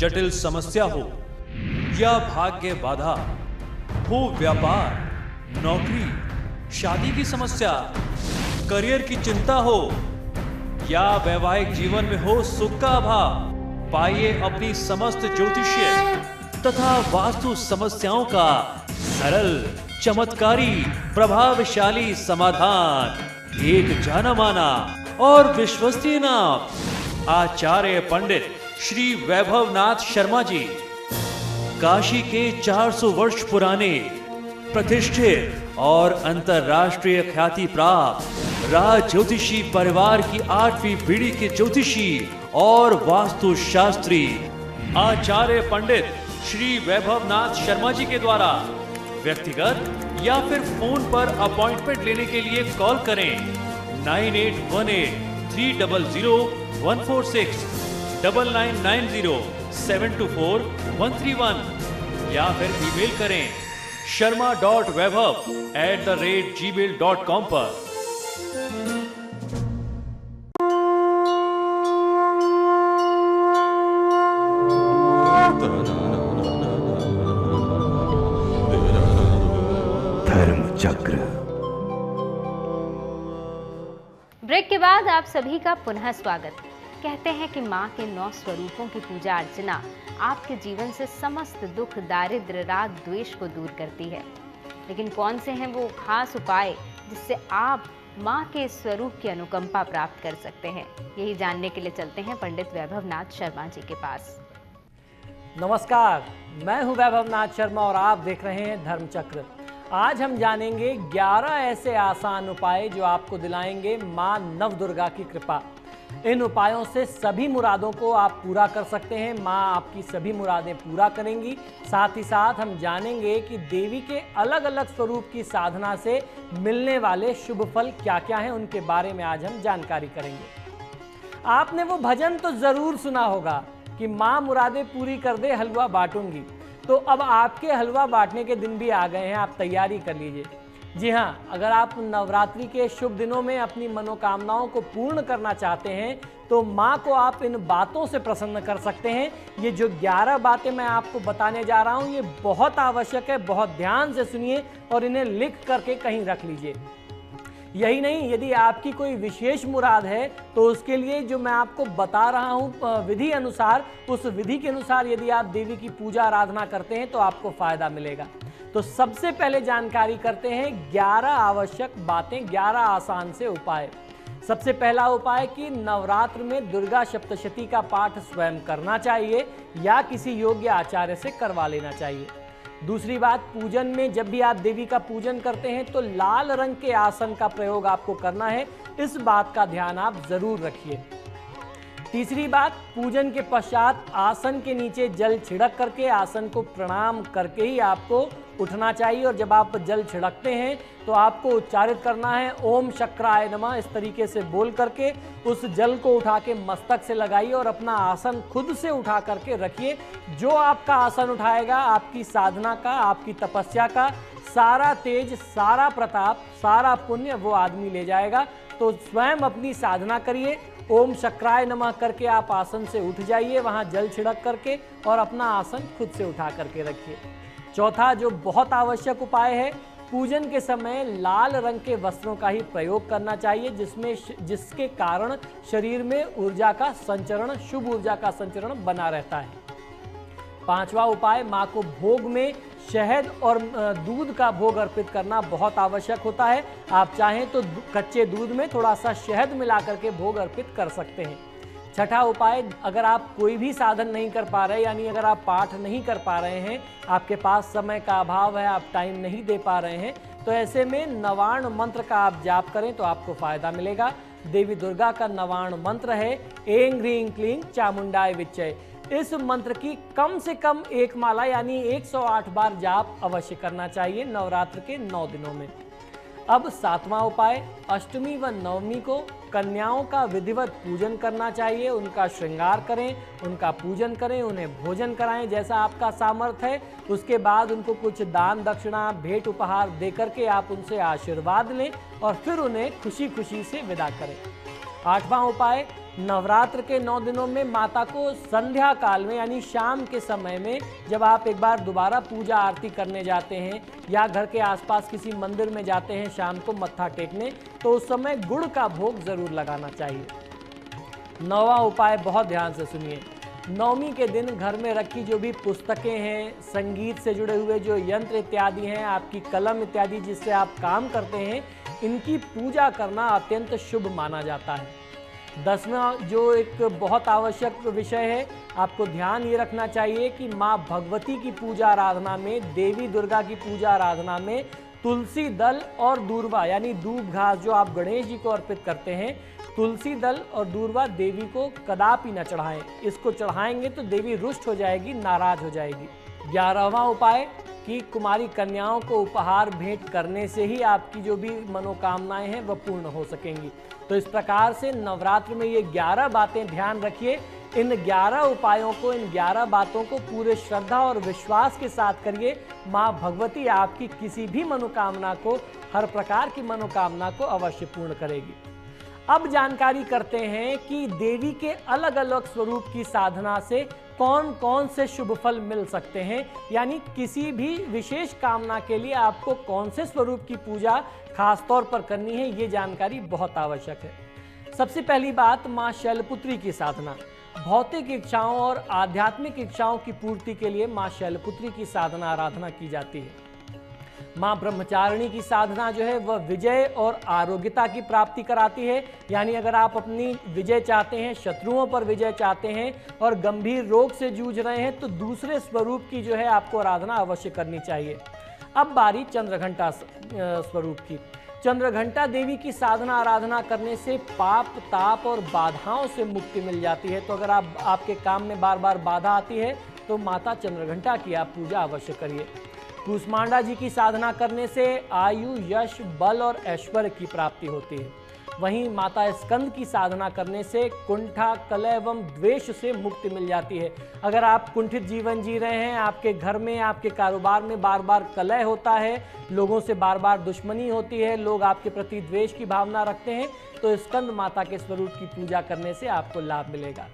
जटिल समस्या हो या भाग्य बाधा हो, व्यापार, नौकरी, शादी की समस्या, करियर की चिंता हो या वैवाहिक जीवन में हो सुख का अभाव, पाइए अपनी समस्त ज्योतिषीय तथा वास्तु समस्याओं का सरल, चमत्कारी, प्रभावशाली समाधान। एक जाना माना और विश्वसनीय नाम, आचार्य पंडित श्री वैभवनाथ शर्मा जी, काशी के 400 वर्ष पुराने प्रतिष्ठित और अंतरराष्ट्रीय ख्याति प्राप्त राज ज्योतिषी परिवार की 8वीं पीढ़ी के ज्योतिषी और वास्तु शास्त्री आचार्य पंडित श्री वैभवनाथ शर्मा जी के द्वारा व्यक्तिगत या फिर फोन पर अपॉइंटमेंट लेने के लिए कॉल करें 9818-300-146, 9990-724-131 या फिर ईमेल करें sharma.vaibhav@gmail.com पर। धर्म चक्र। ब्रेक के बाद आप सभी का पुनः स्वागत। कहते हैं कि माँ के 9 स्वरूपों की पूजा अर्चना आपके जीवन से समस्त दुख, दारिद्र्य, राग, द्वेष को दूर करती है। लेकिन कौन से हैं वो खास उपाय जिससे आप माँ के स्वरूप की अनुकंपा प्राप्त कर सकते हैं? यही जानने के लिए चलते हैं पंडित वैभवनाथ शर्मा जी के पास। नमस्कार, मैं हूं वैभवनाथ शर्मा और आप देख रहे हैं धर्म चक्र। आज हम जानेंगे 11 ऐसे आसान उपाय जो आपको दिलाएंगे माँ नवदुर्गा की कृपा। इन उपायों से सभी मुरादों को आप पूरा कर सकते हैं। माँ आपकी सभी मुरादें पूरा करेंगी। साथ ही साथ हम जानेंगे कि देवी के अलग अलग स्वरूप की साधना से मिलने वाले शुभ फल क्या क्या हैं, उनके बारे में आज हम जानकारी करेंगे। आपने वो भजन तो जरूर सुना होगा कि माँ मुरादें पूरी कर दे, हलवा बांटूंगी। तो अब आपके हलवा बांटने के दिन भी आ गए हैं, आप तैयारी कर लीजिए। जी हाँ, अगर आप नवरात्रि के शुभ दिनों में अपनी मनोकामनाओं को पूर्ण करना चाहते हैं तो माँ को आप इन बातों से प्रसन्न कर सकते हैं। ये जो 11 बातें मैं आपको बताने जा रहा हूँ ये बहुत आवश्यक है, बहुत ध्यान से सुनिए और इन्हें लिख करके कहीं रख लीजिए। यही नहीं, यदि आपकी कोई विशेष मुराद है तो उसके लिए जो मैं आपको बता रहा हूँ विधि अनुसार, उस विधि के अनुसार यदि आप देवी की पूजा आराधना करते हैं तो आपको फायदा मिलेगा। तो सबसे पहले जानकारी करते हैं 11 आवश्यक बातें, 11 आसान से उपाय। सबसे पहला उपाय कि नवरात्र में दुर्गा सप्तशती का पाठ स्वयं करना चाहिए या किसी योग्य आचार्य से करवा लेना चाहिए। दूसरी बात, पूजन में जब भी आप देवी का पूजन करते हैं तो लाल रंग के आसन का प्रयोग आपको करना है, इस बात का ध्यान आप जरूर रखिए। तीसरी बात, पूजन के पश्चात आसन के नीचे जल छिड़क करके आसन को प्रणाम करके ही आपको उठना चाहिए और जब आप जल छिड़कते हैं तो आपको उच्चारित करना है ओम शक्राय नमः। इस तरीके से बोल करके उस जल को उठा के मस्तक से लगाइए और अपना आसन खुद से उठा करके रखिए। जो आपका आसन उठाएगा आपकी साधना का, आपकी तपस्या का सारा तेज, सारा प्रताप, सारा पुण्य वो आदमी ले जाएगा। तो स्वयं अपनी साधना करिए, ओम शक्राय नमः करके आप आसन से उठ जाइए, वहाँ जल छिड़क करके और अपना आसन खुद से उठा करके रखिए। चौथा जो बहुत आवश्यक उपाय है, पूजन के समय लाल रंग के वस्त्रों का ही प्रयोग करना चाहिए जिसके कारण शरीर में ऊर्जा का संचरण, शुभ ऊर्जा का संचरण बना रहता है। पांचवा उपाय, माँ को भोग में शहद और दूध का भोग अर्पित करना बहुत आवश्यक होता है। आप चाहें तो कच्चे दूध में थोड़ा सा शहद मिला करके भोग अर्पित कर सकते हैं। छठा उपाय, अगर आप कोई भी साधन नहीं कर पा रहे, यानी अगर आप पाठ नहीं कर पा रहे हैं, आपके पास समय का अभाव है, आप टाइम नहीं दे पा रहे हैं, तो ऐसे में नवार्ण मंत्र का आप जाप करें तो आपको फायदा मिलेगा। देवी दुर्गा का नवार्ण मंत्र है ऐं ह्रीं क्लीं चामुंडाय विच्चय। इस मंत्र की कम से कम एक माला यानी 108 बार जाप अवश्य करना चाहिए नवरात्र के 9 दिनों में। अब सातवां उपाय, अष्टमी व नवमी को कन्याओं का विधिवत पूजन करना चाहिए। उनका श्रृंगार करें, उनका पूजन करें, उन्हें भोजन कराएं जैसा आपका सामर्थ्य है। उसके बाद उनको कुछ दान दक्षिणा, भेंट उपहार दे करके आप उनसे आशीर्वाद लें और फिर उन्हें खुशी खुशी से विदा करें। आठवां उपाय, नवरात्र के 9 दिनों में माता को संध्या काल में यानी शाम के समय में जब आप एक बार दोबारा पूजा आरती करने जाते हैं या घर के आसपास किसी मंदिर में जाते हैं शाम को मत्था टेकने, तो उस समय गुड़ का भोग जरूर लगाना चाहिए। 9वां उपाय बहुत ध्यान से सुनिए। नवमी के दिन घर में रखी जो भी पुस्तकें हैं, संगीत से जुड़े हुए जो यंत्र इत्यादि हैं, आपकी कलम इत्यादि जिससे आप काम करते हैं, इनकी पूजा करना अत्यंत शुभ माना जाता है। 10वां जो एक बहुत आवश्यक विषय है, आपको ध्यान ये रखना चाहिए कि माँ भगवती की पूजा आराधना में, देवी दुर्गा की पूजा आराधना में तुलसी दल और दूर्वा यानी दूब घास जो आप गणेश जी को अर्पित करते हैं, तुलसी दल और दूर्वा देवी को कदापि न चढ़ाएं। इसको चढ़ाएंगे तो देवी रुष्ट हो जाएगी, नाराज हो जाएगी। 11वां उपाय कि कुमारी कन्याओं को उपहार भेंट करने से ही आपकी जो भी मनोकामनाएं हैं वह पूर्ण हो सकेंगी। तो इस प्रकार से नवरात्र में ये 11 बातें ध्यान रखिए। इन 11 उपायों को, इन 11 बातों को पूरे श्रद्धा और विश्वास के साथ करिए। माँ भगवती आपकी किसी भी मनोकामना को, हर प्रकार की मनोकामना को अवश्य पूर्ण करेगी। अब जानकारी करते हैं कि देवी के अलग अलग स्वरूप की साधना से कौन कौन से शुभ फल मिल सकते हैं, यानी किसी भी विशेष कामना के लिए आपको कौन से स्वरूप की पूजा खास तौर पर करनी है, ये जानकारी बहुत आवश्यक है। सबसे पहली बात, माँ शैलपुत्री की साधना। भौतिक इच्छाओं और आध्यात्मिक इच्छाओं की पूर्ति के लिए माँ शैलपुत्री की साधना आराधना की जाती है। माँ ब्रह्मचारिणी की साधना जो है वह विजय और आरोग्यता की प्राप्ति कराती है, यानी अगर आप अपनी विजय चाहते हैं, शत्रुओं पर विजय चाहते हैं और गंभीर रोग से जूझ रहे हैं, तो दूसरे स्वरूप की जो है आपको आराधना अवश्य करनी चाहिए। अब बारी चंद्रघंटा स्वरूप की। चंद्रघंटा देवी की साधना आराधना करने से पाप, ताप और बाधाओं से मुक्ति मिल जाती है। तो अगर आपके काम में बार बार बाधा आती है तो माता चंद्रघंटा की आप पूजा अवश्य करिए। कूष्मांडा जी की साधना करने से आयु, यश, बल और ऐश्वर्य की प्राप्ति होती है। वहीं माता स्कंद की साधना करने से कुंठा, कलह एवं द्वेष से मुक्ति मिल जाती है। अगर आप कुंठित जीवन जी रहे हैं, आपके घर में, आपके कारोबार में बार बार कलह होता है, लोगों से बार बार दुश्मनी होती है, लोग आपके प्रति द्वेष की भावना रखते हैं, तो स्कंद माता के स्वरूप की पूजा करने से आपको लाभ मिलेगा।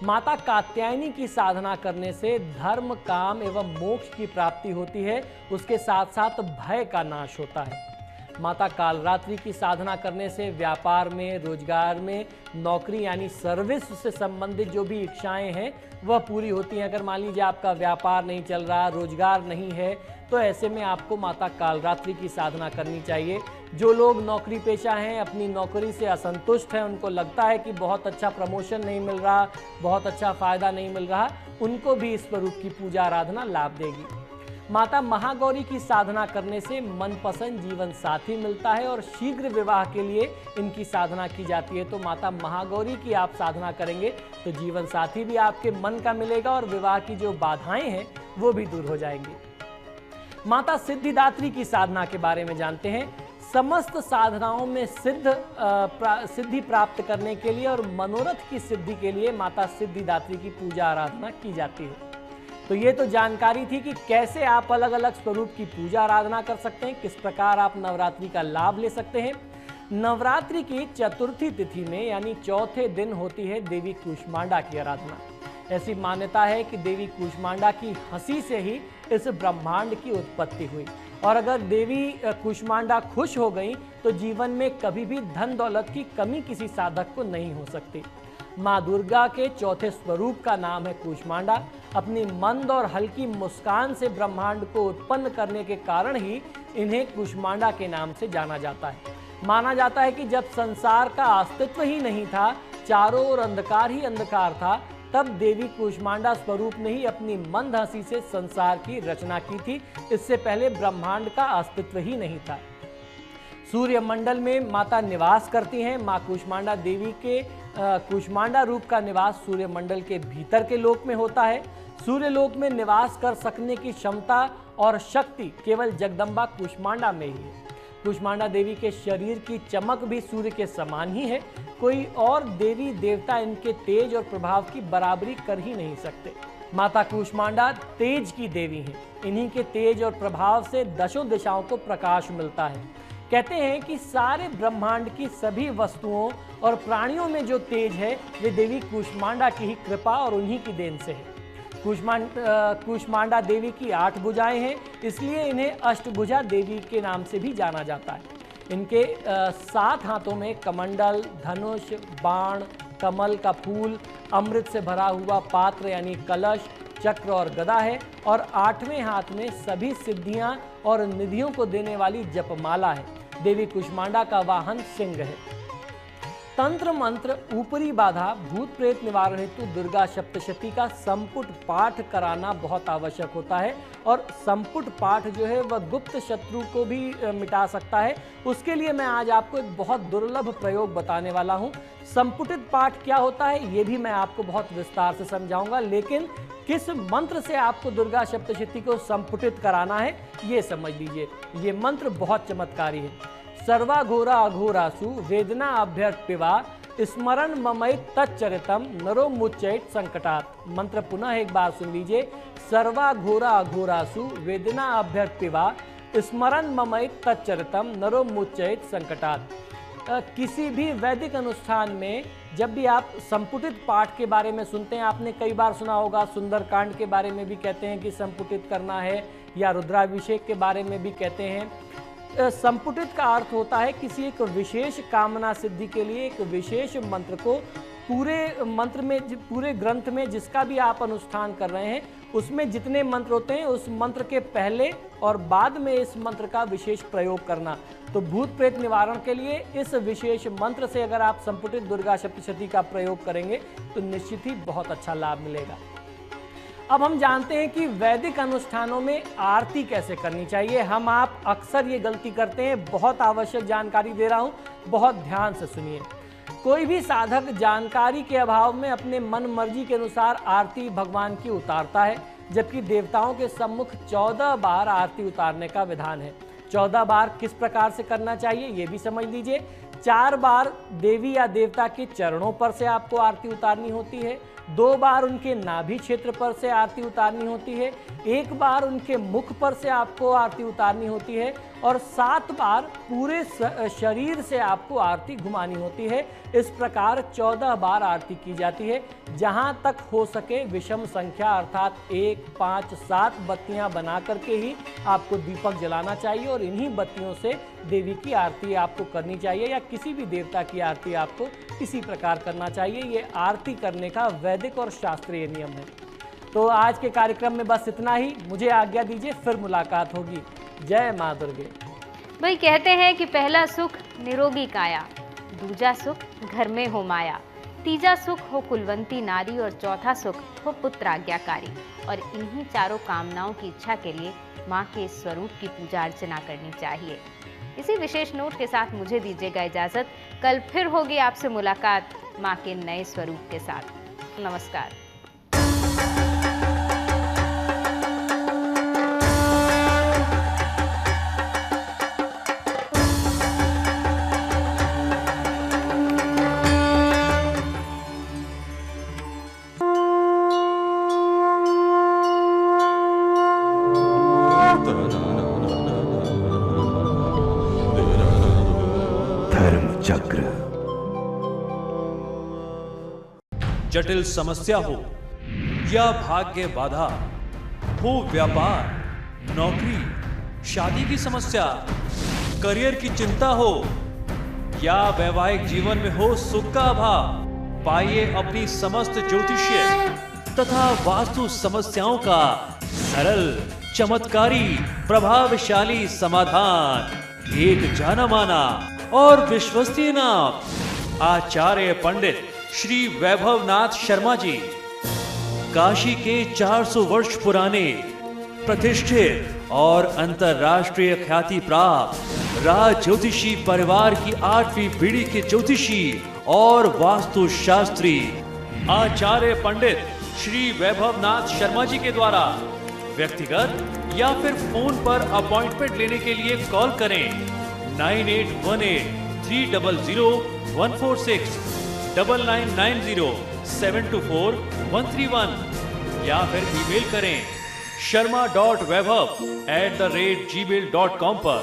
माता कात्यायनी की साधना करने से धर्म, काम एवं मोक्ष की प्राप्ति होती है। उसके साथ साथ भय का नाश होता है। माता कालरात्रि की साधना करने से व्यापार में, रोजगार में, नौकरी यानी सर्विस से संबंधित जो भी इच्छाएं हैं वह पूरी होती हैं। अगर मान लीजिए आपका व्यापार नहीं चल रहा, रोजगार नहीं है, तो ऐसे में आपको माता कालरात्रि की साधना करनी चाहिए। जो लोग नौकरी पेशा हैं, अपनी नौकरी से असंतुष्ट हैं, उनको लगता है कि बहुत अच्छा प्रमोशन नहीं मिल रहा, बहुत अच्छा फायदा नहीं मिल रहा, उनको भी इस स्वरूप की पूजा आराधना लाभ देगी। माता महागौरी की साधना करने से मनपसंद जीवन साथी मिलता है और शीघ्र विवाह के लिए इनकी साधना की जाती है। तो माता महागौरी की आप साधना करेंगे तो जीवन साथी भी आपके मन का मिलेगा और विवाह की जो बाधाएं हैं वो भी दूर हो जाएंगी। माता सिद्धिदात्री की साधना के बारे में जानते हैं। समस्त साधनाओं में सिद्धि प्राप्त करने के लिए और मनोरथ की सिद्धि के लिए माता सिद्धिदात्री की पूजा आराधना की जाती है। तो ये तो जानकारी थी कि कैसे आप अलग अलग स्वरूप की पूजा आराधना कर सकते हैं, किस प्रकार आप नवरात्रि का लाभ ले सकते हैं। नवरात्रि की चतुर्थी तिथि में यानी चौथे दिन होती है देवी कूष्मांडा की आराधना। ऐसी मान्यता है कि देवी कूष्मांडा की हंसी से ही इस ब्रह्मांड की उत्पत्ति हुई और अगर देवी कूष्मांडा खुश हो गई तो जीवन में कभी भी धन दौलत की कमी किसी साधक को नहीं हो सकती। माँ दुर्गा के चौथे स्वरूप का नाम है कूष्मांडा। अपनी मंद और हल्की मुस्कान से ब्रह्मांड को उत्पन्न करने के कारण ही इन्हें कूष्मांडा के नाम से जाना जाता है। माना जाता है कि जब संसार का अस्तित्व ही नहीं था, चारों ओर अंधकार ही अंधकार था, तब देवी कूष्मांडा स्वरूप ने ही अपनी मंद हंसी से संसार की रचना की थी। इससे पहले ब्रह्मांड का अस्तित्व ही नहीं था। सूर्य मंडल में माता निवास करती हैं। माँ कूष्मांडा देवी के कूष्मांडा रूप का निवास सूर्य मंडल के भीतर के लोक में होता है। सूर्य लोक में निवास कर सकने की क्षमता और शक्ति केवल जगदम्बा कूष्मांडा में ही है। कूष्मांडा देवी के शरीर की चमक भी सूर्य के समान ही है। कोई और देवी देवता इनके तेज और प्रभाव की बराबरी कर ही नहीं सकते। माता कूष्मांडा तेज की देवी हैं। इन्हीं के तेज और प्रभाव से दशों दिशाओं को प्रकाश मिलता है। कहते हैं कि सारे ब्रह्मांड की सभी वस्तुओं और प्राणियों में जो तेज है वे देवी कूष्मांडा की ही कृपा और उन्हीं की देन से है। कूष्मांडा देवी की 8 भुजाएं हैं, इसलिए इन्हें अष्टभुजा देवी के नाम से भी जाना जाता है। इनके 7 हाथों में कमंडल, धनुष, बाण, कमल का फूल, अमृत से भरा हुआ पात्र यानी कलश, चक्र और गदा है और 8वें हाथ में सभी सिद्धियां और निधियों को देने वाली जपमाला है। देवी कूष्मांडा का वाहन सिंह है। तंत्र मंत्र, ऊपरी बाधा, भूत प्रेत निवारण हेतु दुर्गा सप्तशती का संपुट पाठ कराना बहुत आवश्यक होता है और संपुट पाठ जो है वह गुप्त शत्रु को भी मिटा सकता है। उसके लिए मैं आज आपको एक बहुत दुर्लभ प्रयोग बताने वाला हूं। संपुटित पाठ क्या होता है ये भी मैं आपको बहुत विस्तार से समझाऊंगा, लेकिन किस मंत्र से आपको दुर्गा सप्तशती को संपुटित कराना है ये समझ लीजिए। ये मंत्र बहुत चमत्कारी है। सर्वाघोरा अघोरासु वेदना अभ्यर्पिवा स्मरण ममैत तच्चरितम नरो मुच्चैत संकटात्। मंत्र पुनः एक बार सुन लीजिए। सर्वाघोरा अघोरासु वेदना अभ्यर्पिवा स्मरण ममैत तच्चरितम नरो मुच्चैत संकटात्। किसी भी वैदिक अनुष्ठान में जब भी आप संपुटित पाठ के बारे में सुनते हैं, आपने कई बार सुना होगा, सुंदरकांड के बारे में भी कहते हैं कि संपुटित करना है, या रुद्राभिषेक के बारे में भी कहते हैं। संपुटित का अर्थ होता है किसी एक विशेष कामना सिद्धि के लिए एक विशेष मंत्र को पूरे मंत्र में, पूरे ग्रंथ में जिसका भी आप अनुष्ठान कर रहे हैं उसमें जितने मंत्र होते हैं उस मंत्र के पहले और बाद में इस मंत्र का विशेष प्रयोग करना। तो भूत प्रेत निवारण के लिए इस विशेष मंत्र से अगर आप संपुटित दुर्गा सप्तशती का प्रयोग करेंगे तो निश्चित ही बहुत अच्छा लाभ मिलेगा। अब हम जानते हैं कि वैदिक अनुष्ठानों में आरती कैसे करनी चाहिए। हम आप अक्सर ये गलती करते हैं। बहुत आवश्यक जानकारी दे रहा हूँ, बहुत ध्यान से सुनिए। कोई भी साधक जानकारी के अभाव में अपने मन मर्जी के अनुसार आरती भगवान की उतारता है, जबकि देवताओं के सम्मुख 14 बार आरती उतारने का विधान है। 14 बार किस प्रकार से करना चाहिए ये भी समझ लीजिए। 4 बार देवी या देवता के चरणों पर से आपको आरती उतारनी होती है, 2 बार उनके नाभि क्षेत्र पर से आरती उतारनी होती है, 1 बार उनके मुख पर से आपको आरती उतारनी होती है और 7 बार पूरे शरीर से आपको आरती घुमानी होती है। इस प्रकार 14 बार आरती की जाती है। जहाँ तक हो सके विषम संख्या अर्थात 1, 5, 7 बत्तियाँ बना करके ही आपको दीपक जलाना चाहिए और इन्हीं बत्तियों से देवी की आरती आपको करनी चाहिए या किसी भी देवता की आरती आपको इसी प्रकार करना चाहिए। ये आरती करने का वैदिक और शास्त्रीय नियम है। तो आज के कार्यक्रम में बस इतना ही। मुझे आज्ञा दीजिए, फिर मुलाकात होगी। जय माँ दुर्गे। भाई कहते हैं कि पहला सुख निरोगी काया, दूजा सुख घर में हो माया, तीजा सुख हो कुलवंती नारी और चौथा सुख हो पुत्र आज्ञाकारी। और इन्हीं चारों कामनाओं की इच्छा के लिए माँ के स्वरूप की पूजा अर्चना करनी चाहिए। इसी विशेष नोट के साथ मुझे दीजिएगा इजाजत। कल फिर होगी आपसे मुलाकात माँ के नए स्वरूप के साथ। नमस्कार। धर्म चक्र। जटिल समस्या हो या भाग्य बाधा हो, व्यापार, नौकरी, शादी की समस्या, करियर की चिंता हो या वैवाहिक जीवन में हो सुख का अभाव, पाइए अपनी समस्त ज्योतिषीय तथा वास्तु समस्याओं का सरल, चमत्कारी, प्रभावशाली समाधान। एक जाना माना और विश्वसनीय नाम आचार्य पंडित श्री वैभवनाथ शर्मा जी, काशी के 400 वर्ष पुराने प्रतिष्ठित और अंतरराष्ट्रीय ख्याति प्राप्त राज ज्योतिषी परिवार की 8वीं पीढ़ी के ज्योतिषी और वास्तु शास्त्री आचार्य पंडित श्री वैभवनाथ शर्मा जी के द्वारा व्यक्तिगत या फिर फोन पर अपॉइंटमेंट लेने के लिए कॉल करें 9818 300 146, 9990 724 131 या फिर ईमेल करें sharma.vaibhav@gmail.com पर।